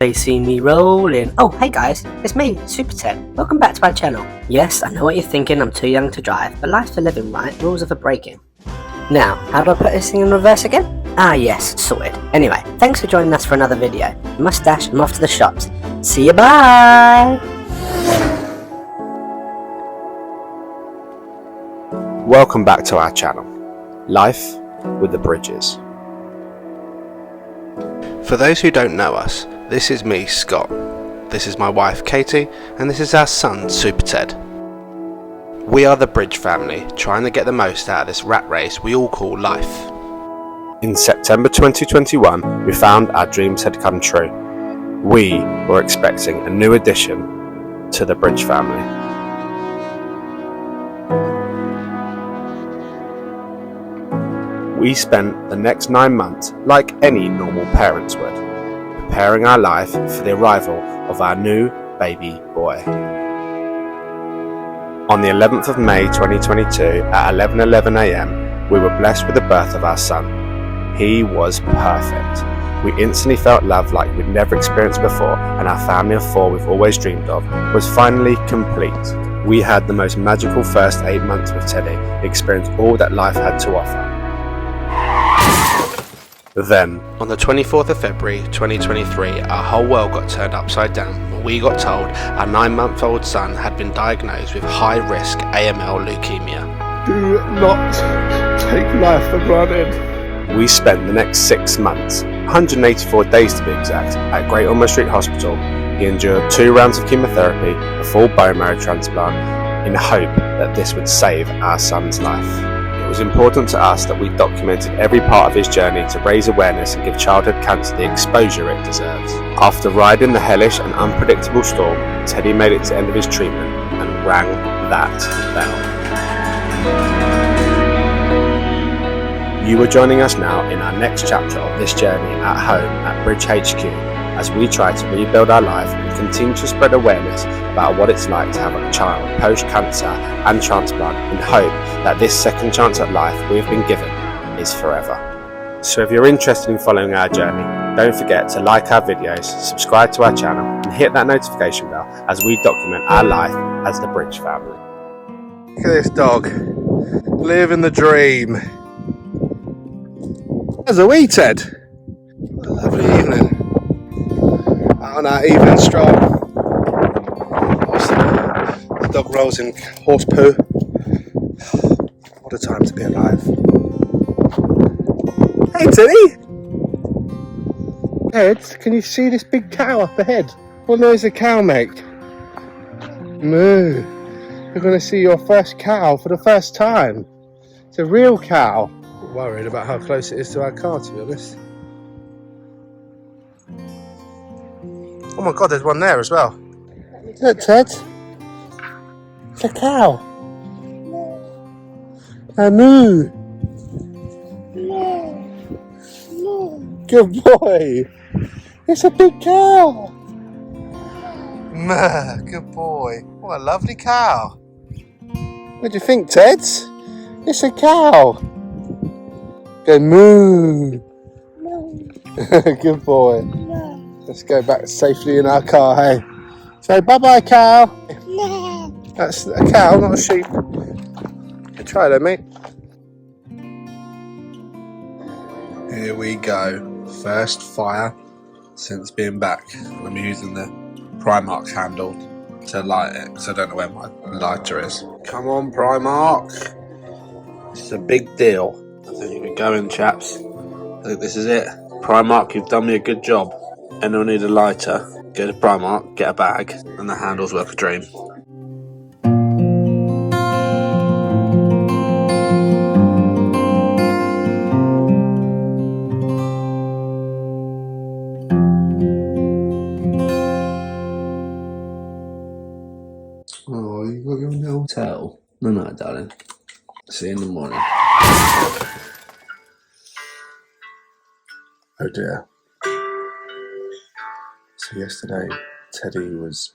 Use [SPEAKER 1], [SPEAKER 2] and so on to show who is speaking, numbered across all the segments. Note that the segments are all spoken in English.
[SPEAKER 1] They see me rolling. Oh, hey guys, it's me, Super Ted. Welcome back to my channel. Yes, I know what you're thinking, I'm too young to drive, but life's for living, right? Rules are for breaking. Now, how do I put this thing in reverse again? Ah yes, sorted. Anyway, thanks for joining us for another video. Mustache, I'm off to the shops. See you, bye!
[SPEAKER 2] Welcome back to our channel, Life with the Bridges. For those who don't know us, this is me, Scott. This is my wife, Katie, and this is our son, Super Ted. We are the Bridge family, trying to get the most out of this rat race we all call life. In September 2021, we found our dreams had come true. We were expecting a new addition to the Bridge family. We spent the next 9 months like any normal parents would, preparing our life for the arrival of our new baby boy. On the 11th of May 2022 at 11:11 AM, we were blessed with the birth of our son. He was perfect. We instantly felt love like we'd never experienced before, and our family of 4 we've always dreamed of was finally complete. We had the most magical first 8 months with Teddy, experienced all that life had to offer. Then, on the 24th of February 2023, our whole world got turned upside down when we got told our 9-month-old son had been diagnosed with high-risk AML Leukaemia.
[SPEAKER 3] Do not take life for granted.
[SPEAKER 2] We spent the next 6 months, 184 days to be exact, at Great Ormond Street Hospital. He endured 2 rounds of chemotherapy, a full bone marrow transplant, in hope that this would save our son's life. It was important to us that we documented every part of his journey to raise awareness and give childhood cancer the exposure it deserves. After riding the hellish and unpredictable storm, Teddy made it to the end of his treatment and rang that bell. You are joining us now in our next chapter of this journey at home at Bridge HQ as we try to rebuild our life and continue to spread awareness about what it's like to have a child post-cancer and transplant in hope that this second chance at life we have been given is forever. So if you're interested in following our journey, don't forget to like our videos, subscribe to our channel and hit that notification bell as we document our life as the Bridge family.
[SPEAKER 3] Look at this dog, living the dream. As a wee Ted. What a lovely evening. Out on our evening stroll. The dog rolls in horse poo. What a time to be alive. Hey Teddy! Ted, can you see this big cow up ahead? What noise does a cow make? Moo. You're going to see your first cow for the first time. It's a real cow. I'm worried about how close it is to our car, to be honest. Oh my god, there's one there as well. Look, Ted. It's a cow. A moo. Good boy. It's a big cow. Good boy. What a lovely cow. What do you think, Ted? It's a cow. Go moo. Good boy. Let's go back safely in our car, hey? Say bye-bye, cow. That's a cow, not a sheep. Try that, mate. Here we go. First fire since being back. I'm using the Primark handle to light it because I don't know where my lighter is. Come on, Primark. This is a big deal. I think we're going, chaps. I think this is it. Primark, you've done me a good job. Anyone need a lighter? Go to Primark, get a bag, and the handles work a dream. Oh, you got your own hotel? No, darling. See you in the morning. Oh dear. So yesterday, Teddy was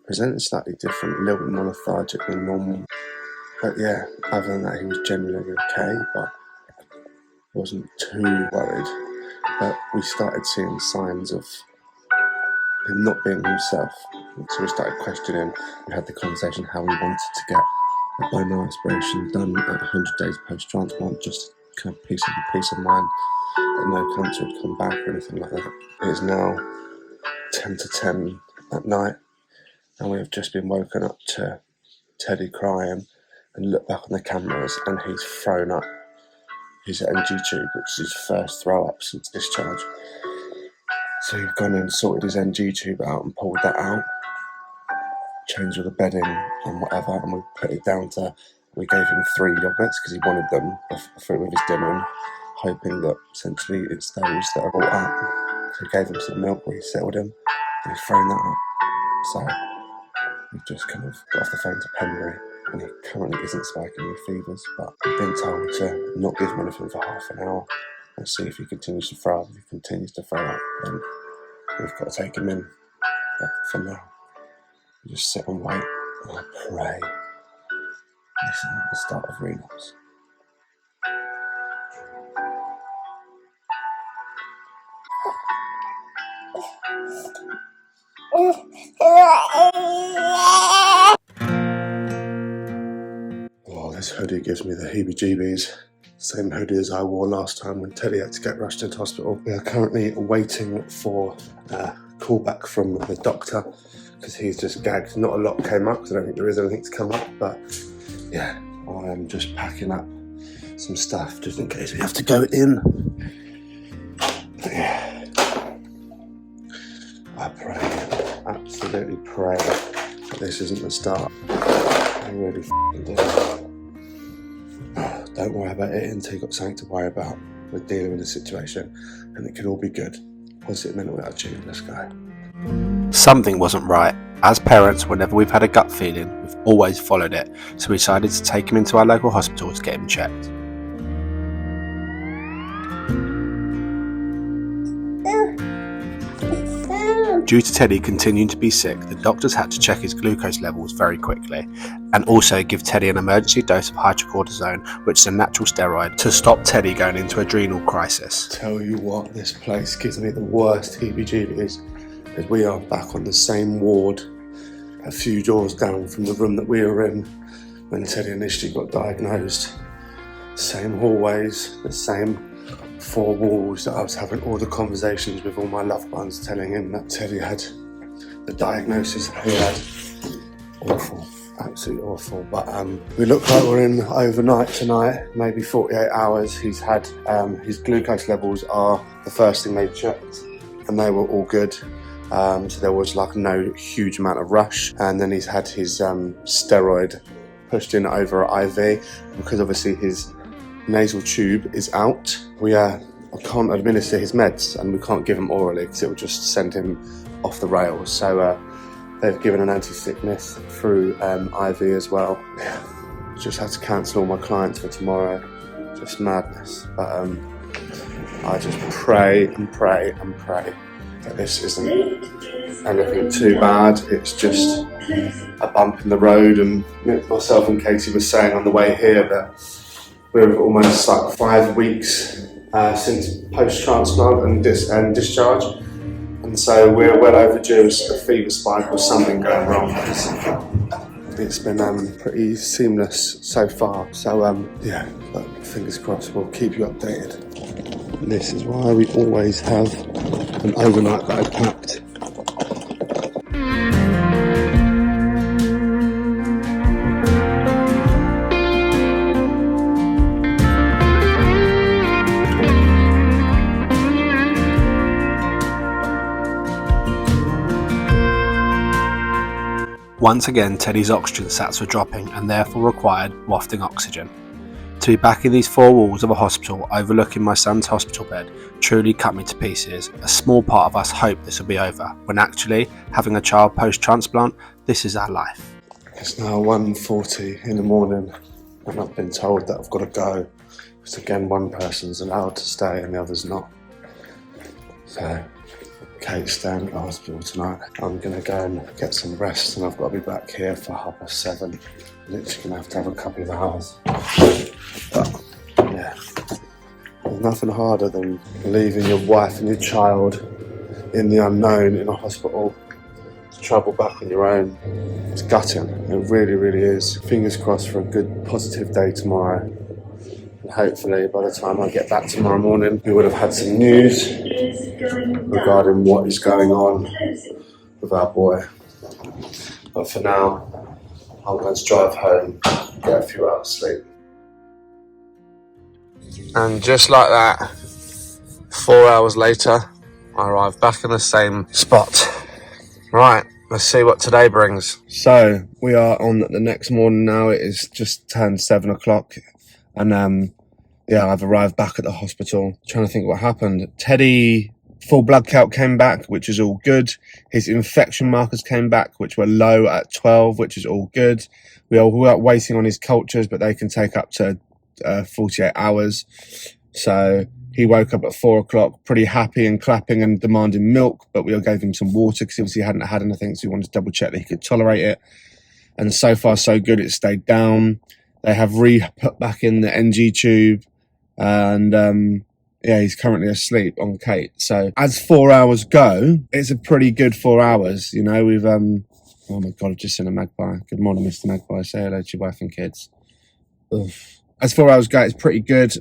[SPEAKER 3] presenting slightly different, a little bit more lethargic than normal. But yeah, other than that, he was generally okay, but wasn't too worried. But we started seeing signs of
[SPEAKER 2] him not being himself. So we started questioning. We had the conversation how he wanted to get a bone marrow aspiration done at 100 days post-transplant, just kind of peace of mind that no cancer would come back or anything like that. It is now 10 to 10 at night, and we have just been woken up to Teddy crying and look back on the cameras, and he's thrown up his NG tube, which is his first throw up since discharge. So we've gone and sorted his NG tube out and pulled that out, changed all the bedding and whatever, and we put it down to, we gave him 3 yogurts because he wanted them with his dinner, hoping that essentially it's those that are brought up. So we gave him some milk, we settled him, and he's thrown that up. So we've just kind of got off the phone to Penbury, and he currently isn't spiking any fevers, but we've been told to not give him anything for half an hour and see if he continues to throw up. If he continues to throw up, then we've got to take him in. But for now, we just sit and wait, and I pray this isn't the start of relapse. Oh, this hoodie gives me the heebie-jeebies. Same hoodie as I wore last time when Teddy had to get rushed into hospital. We are currently waiting for a call back from the doctor because he's just gagged. Not a lot came up because I don't think there is anything to come up, but yeah, I am just packing up some stuff just in case we have to go in. But yeah, I pray, absolutely pray that this isn't the start. I really do. Don't worry about it until you've got something to worry about. We're dealing with the situation and it could all be good. Positive mental attitude, let's go. Something wasn't right. As parents, whenever we've had a gut feeling, we've always followed it. So we decided to take him into our local hospital to get him checked. Due to Teddy continuing to be sick, the doctors had to check his glucose levels very quickly and also give Teddy an emergency dose of hydrocortisone, which is a natural steroid, to stop Teddy going into adrenal crisis. Tell you what, this place gives me the worst heebie-jeebies, because we are back on the same ward, a few doors down from the room that we were in when Teddy initially got diagnosed. Same hallways, the same 4 walls that I was having all the conversations with all my loved ones, telling him that Teddy had the diagnosis he had. Awful, absolutely awful. But we look like we're in overnight tonight, maybe 48 hours. He's had his glucose levels are the first thing they checked, and they were all good. So there was like no huge amount of rush, and then he's had his steroid pushed in over an IV because obviously his nasal tube is out. I can't administer his meds and we can't give him orally because it will just send him off the rails. So they've given an anti-sickness through IV as well. Just had to cancel all my clients for tomorrow. Just madness. But I just pray and pray and pray that this isn't anything too bad. It's just a bump in the road, and myself and Katie were saying on the way here that we're almost like 5 weeks since post-transplant and discharge, and so we're well overdue a fever spike or something going wrong. It's been pretty seamless so far, so yeah, but fingers crossed, we'll keep you updated. And this is why we always have an overnight bag packed. Once again, Teddy's oxygen sats were dropping and therefore required wafting oxygen. To be back in these 4 walls of a hospital overlooking my son's hospital bed truly cut me to pieces. A small part of us hoped this would be over, when actually, having a child post-transplant, this is our life. It's now 1:40 in the morning and I've been told that I've got to go, because again one person's allowed to stay and the other's not. So Kate's staying at the hospital tonight. I'm going to go and get some rest, and I've got to be back here for 7:30. Literally going to have a couple of hours. But yeah, there's nothing harder than leaving your wife and your child in the unknown in a hospital, to travel back on your own, it's gutting. It really, really is. Fingers crossed for a good, positive day tomorrow. And hopefully by the time I get back tomorrow morning, we would have had some news regarding what is going on with our boy. But for now, I'm going to drive home, get a few hours sleep. And just like that, 4 hours later, I arrived back in the same spot. Right, let's see what today brings. So, we are on the next morning now. It is just turned 7 o'clock. And yeah, I've arrived back at the hospital. Trying to think what happened. Teddy, full blood count came back, which is all good. His infection markers came back, which were low at 12, which is all good. We are waiting on his cultures, but they can take up to 48 hours. So he woke up at 4 o'clock, pretty happy and clapping and demanding milk, but we all gave him some water because obviously he hadn't had anything, so we wanted to double check that he could tolerate it. And so far, so good. It stayed down. They have put back in the NG tube, and yeah, he's currently asleep on Kate. So as 4 hours go, it's a pretty good 4 hours. You know, we've oh my God, I've just seen a magpie. Good morning, Mr. Magpie. Say hello to your wife and kids. Oof. As 4 hours go, it's pretty good.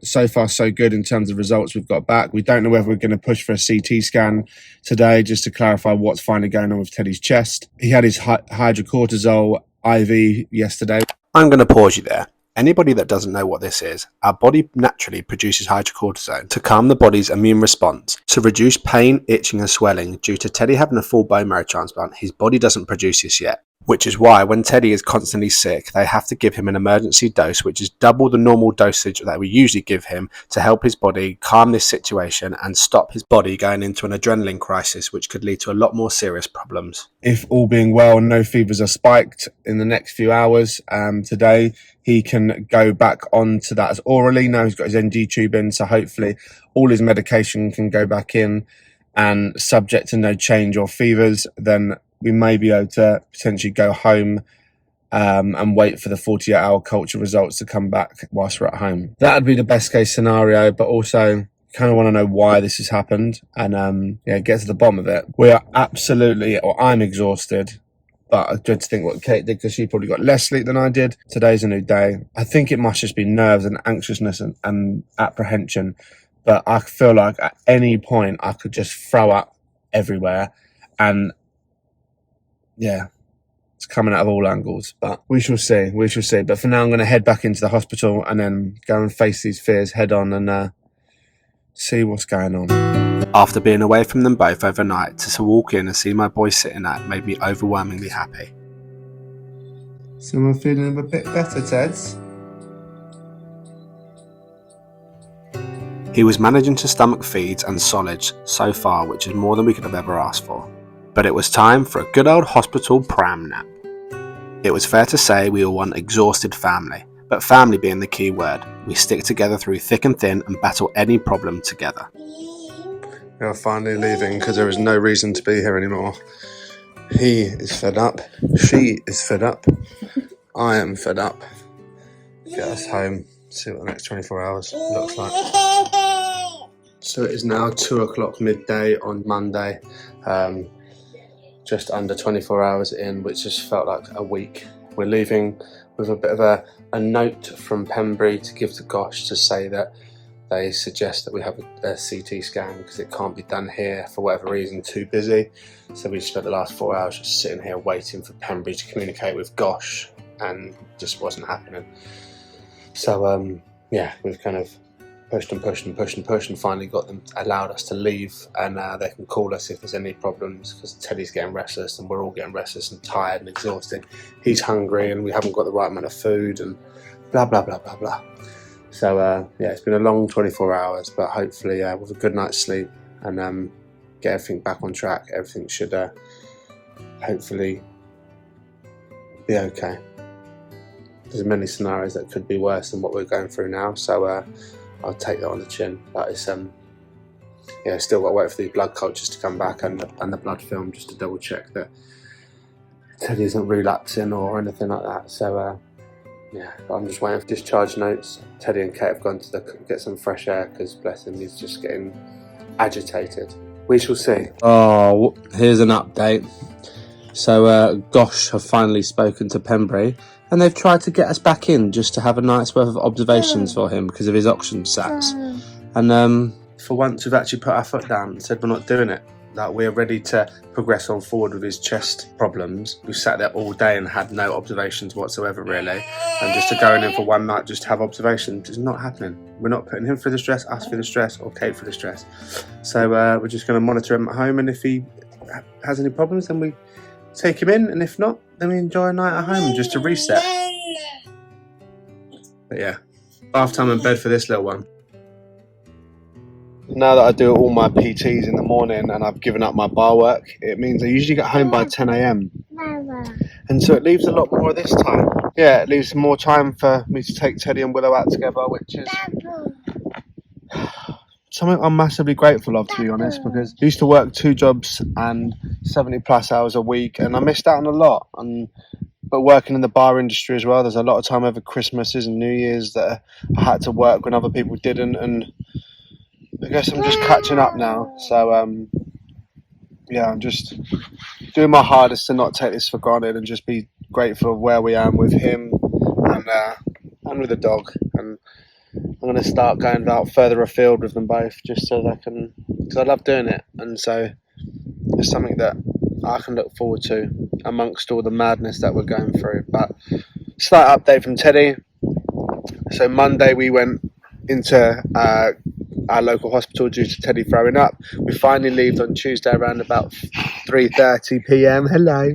[SPEAKER 2] So far, so good in terms of results we've got back. We don't know whether we're going to push for a CT scan today, just to clarify what's finally going on with Teddy's chest. He had his hydrocortisone IV yesterday. I'm going to pause you there. Anybody that doesn't know what this is, our body naturally produces hydrocortisone to calm the body's immune response, to reduce pain, itching and swelling. Due to Teddy having a full bone marrow transplant, his body doesn't produce this yet. Which is why when Teddy is constantly sick, they have to give him an emergency dose, which is double the normal dosage that we usually give him, to help his body calm this situation and stop his body going into an adrenaline crisis, which could lead to a lot more serious problems. If all being well, no fevers are spiked in the next few hours, today he can go back onto that as orally. Now he's got his NG tube in, so hopefully all his medication can go back in, and subject to no change or fevers, then we may be able to potentially go home and wait for the 48-hour culture results to come back whilst we're at home. That would be the best case scenario, but also kind of want to know why this has happened and yeah, get to the bottom of it. We are absolutely, or I'm exhausted, but I dread to think what Kate did because she probably got less sleep than I did. Today's a new day. I think it must just be nerves and anxiousness and apprehension, but I feel like at any point I could just throw up everywhere, and yeah, it's coming out of all angles, but we shall see. We shall see. But for now, I'm going to head back into the hospital and then go and face these fears head on and see what's going on. After being away from them both overnight, to walk in and see my boy sitting at made me overwhelmingly happy. So we're feeling a bit better, Teds? He was managing to stomach feeds and solids so far, which is more than we could have ever asked for. But it was time for a good old hospital pram nap. It was fair to say we were one exhausted family, but family being the key word. We stick together through thick and thin and battle any problem together. We are finally leaving because there is no reason to be here anymore. He is fed up. She is fed up. I am fed up. Get us home. See what the next 24 hours looks like. So it is now 2 o'clock midday on Monday. Just under 24 hours in, which just felt like a week. We're leaving with a bit of a note from Pembury to give to Gosh to say that they suggest that we have a CT scan because it can't be done here for whatever reason, too busy. So we spent the last 4 hours just sitting here waiting for Pembury to communicate with Gosh, and just wasn't happening. So yeah, we've kind of pushed and finally got them, allowed us to leave, and they can call us if there's any problems, because Teddy's getting restless and we're all getting restless and tired and exhausted. He's hungry and we haven't got the right amount of food and blah blah blah blah blah. So yeah, it's been a long 24 hours, but hopefully with a good night's sleep and get everything back on track, everything should hopefully be okay. There's many scenarios that could be worse than what we're going through now, so I'll take that on the chin. But it's yeah, still got to wait for these blood cultures to come back and the blood film, just to double check that Teddy isn't relapsing or anything like that. So yeah, I'm just waiting for discharge notes. Teddy and Kate have gone to get some fresh air because bless him, he's just getting agitated. We shall see.
[SPEAKER 3] Oh, here's an update. So, Gosh have finally spoken to Pembury, and they've tried to get us back in just to have a night's worth of observations for him because of his oxygen sats. And for once, we've actually put our foot down and said we're not doing it. That we're ready to progress on forward with his chest problems. We sat there all day and had no observations whatsoever, really. And just to go in for one night, just to have observations, is not happening. We're not putting him through the stress, us through the stress, or Kate through the stress. So we're just going to monitor him at home, and if he has any problems, then we take him in, and if not, then we enjoy a night at home just to reset. But yeah, bath time and bed for this little one. Now that I do all my PTs in the morning and I've given up my bar work, it means I usually get home by 10 a.m. And so it leaves a lot more of this time. Yeah, it leaves more time for me to take Teddy and Willow out together, which is something I'm massively grateful of, to be honest, because I used to work 2 jobs and 70 plus hours a week, and I missed out on a lot. But working in the bar industry as well, there's a lot of time over Christmases and New Year's that I had to work when other people didn't, and I guess I'm just catching up now. So yeah, I'm just doing my hardest to not take this for granted and just be grateful of where we are with him and with the dog. And I'm going to start going out further afield with them both, just so that I can, because I love doing it, and so it's something that I can look forward to amongst all the madness that we're going through. But slight update from Teddy. So Monday we went into our local hospital due to Teddy throwing up. We finally left on Tuesday around about 3:30 p.m. Hello.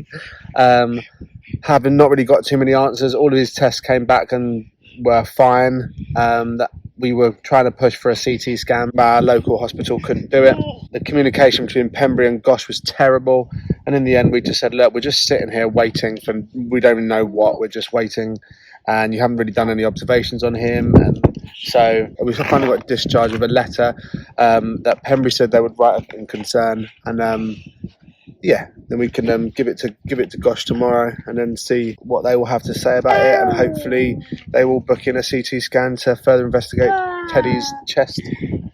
[SPEAKER 3] Having not really got too many answers, all of his tests came back and were fine. That we were trying to push for a CT scan, but our local hospital couldn't do it. The communication between Pembury and Gosh was terrible, and in the end we just said, look, we're just sitting here waiting for, we don't even know what, we're just waiting, and you haven't really done any observations on him. And so we finally got discharged with a letter that Pembury said they would write up in concern, and yeah, then we can give it to Gosh tomorrow, and then see what they will have to say about it, and hopefully they will book in a CT scan to further investigate Teddy's chest,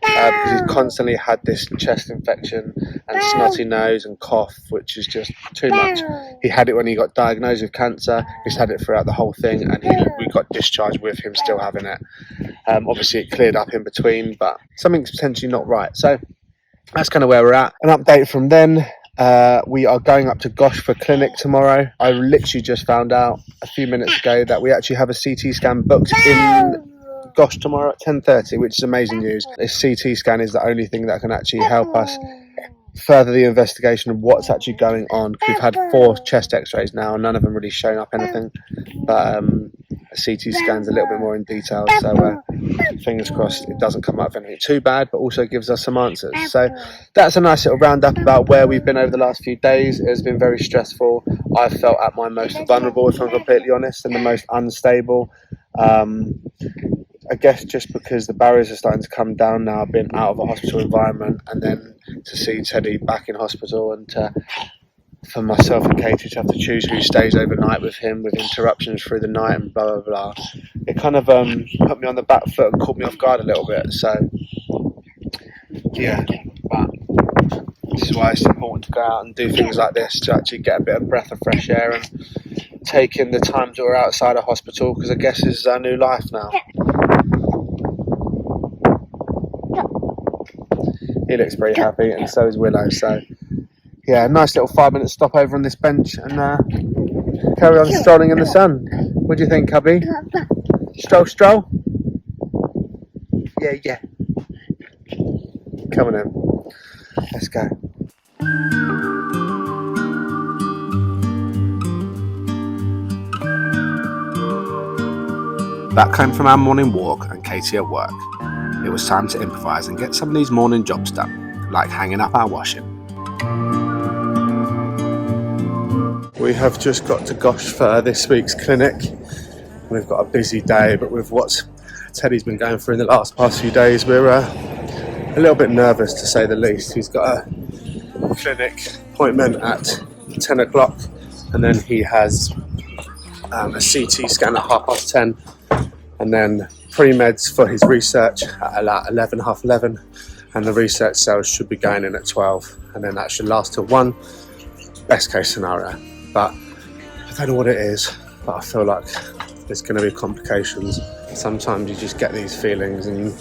[SPEAKER 3] because he's constantly had this chest infection and snotty nose and cough, which is just too much. He had it when he got diagnosed with cancer. He's had it throughout the whole thing, and we got discharged with him still having it. Obviously it cleared up in between, but something's potentially not right. So that's kind of where we're at. An update from then. We are going up to Gosh for clinic tomorrow. I literally just found out a few minutes ago that we actually have a CT scan booked in Gosh tomorrow at 10:30, which is amazing news. This CT scan is the only thing that can actually help us further the investigation of what's actually going on. We've had 4 chest x-rays now, and none of them really showing up anything, but a CT scan's a little bit more in detail, so fingers crossed it doesn't come up with anything too bad, but also gives us some answers. So that's a nice little roundup about where we've been over the last few days. It has been very stressful. I felt at my most vulnerable, if I'm completely honest, and the most unstable. I guess just because the barriers are starting to come down now, I've been out of a hospital environment, and then to see Teddy back in hospital, and for myself and Katie to have to choose who stays overnight with him, with interruptions through the night and blah blah blah, it kind of put me on the back foot and caught me off guard a little bit. So yeah, but this is why it's important to go out and do things like this, to actually get a bit of breath of fresh air and take in the times that we're outside a hospital, because I guess this is our new life now. He looks pretty happy, and so is Willow. So yeah, nice little 5-minute stop over on this bench, and carry on strolling in the sun. What do you think, Cubby? Stroll? Yeah. Come on in. Let's go.
[SPEAKER 2] Back home from our morning walk and Katie at work, it was time to improvise and get some of these morning jobs done, like hanging up our washing.
[SPEAKER 3] We have just got to Gosh for this week's clinic. We've got a busy day, but with what Teddy's been going through in the past few days, we're a little bit nervous, to say the least. He's got a clinic appointment at 10 o'clock, and then he has a CT scan at 10:30, and then pre-meds for his research at 11, half 11,
[SPEAKER 2] and the research cells should be going in at 12, and then that should last till 1, best case scenario. But I don't know what it is, but I feel like there's going to be complications. Sometimes you just get these feelings, and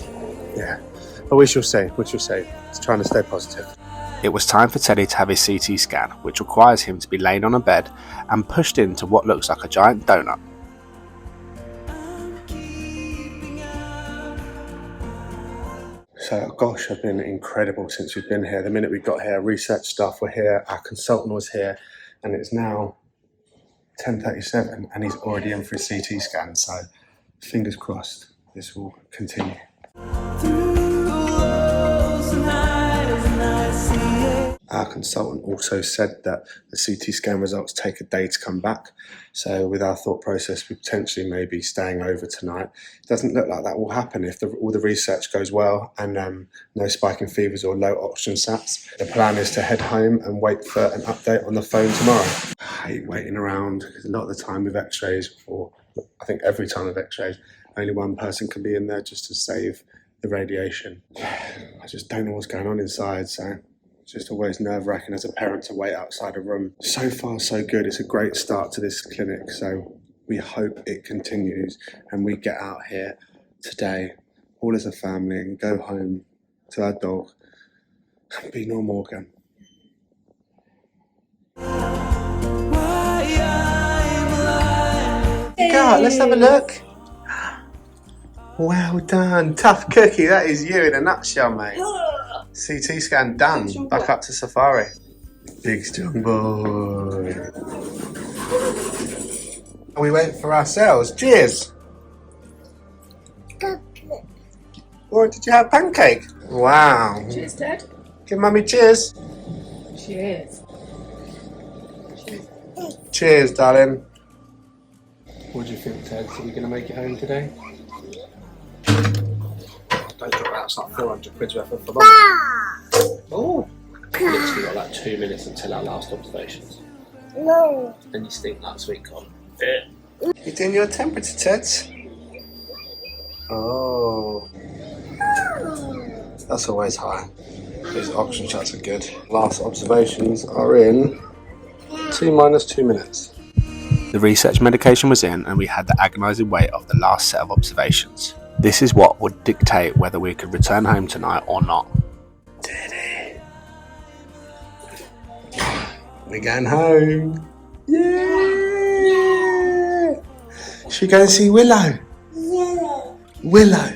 [SPEAKER 2] yeah, but we shall see, It's trying to stay positive. It was time for Teddy to have his CT scan, which requires him to be laid on a bed and pushed into what looks like a giant donut. So gosh, I've been incredible since we've been here. The minute we got here, research staff were here, our consultant was here, and it's now 10:37 and he's already in for a CT scan, so fingers crossed this will continue. Our consultant also said that the CT scan results take a day to come back, so with our thought process we potentially may be staying over tonight. It doesn't look like that will happen if all the research goes well and no spike in fevers or low oxygen sats. The plan is to head home and wait for an update on the phone tomorrow. I hate waiting around because a lot of the time with x-rays, or I think every time with x-rays, only one person can be in there just to save the radiation. I just don't know what's going on inside, so it's just always nerve-wracking as a parent to wait outside a room. So far so good, it's a great start to this clinic, so we hope it continues and we get out here today all as a family and go home to our dog and be normal again. God, let's have a look. Well done, tough cookie, that is you in a nutshell, mate. CT scan done, back up to safari. Big strong boy. We went for ourselves, cheers. Or did you have pancake? Wow.
[SPEAKER 4] Cheers, Dad.
[SPEAKER 2] Give mummy cheers.
[SPEAKER 4] Cheers.
[SPEAKER 2] Cheers, darling. What do you think, Ted? Are we going to make it home today? Don't drop that, it's like 400 quid's worth of mum. Oh! Literally got like 2 minutes until our last observations.
[SPEAKER 5] No.
[SPEAKER 2] And you stink like sweet corn. Yeah. You're doing your temperature, Ted? Oh. That's always high. These oxygen shots are good. Last observations are in T minus 2 minutes. The research medication was in and we had the agonising wait of the last set of observations. This is what would dictate whether we could return home tonight or not. Daddy. We're going home. Yeah! Should we go and see Willow?
[SPEAKER 5] Yellow.
[SPEAKER 2] Willow.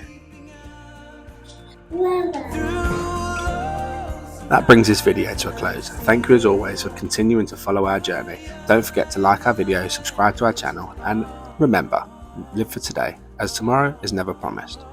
[SPEAKER 2] That brings this video to a close. Thank you as always for continuing to follow our journey. Don't forget to like our video, subscribe to our channel, and remember, live for today, as tomorrow is never promised.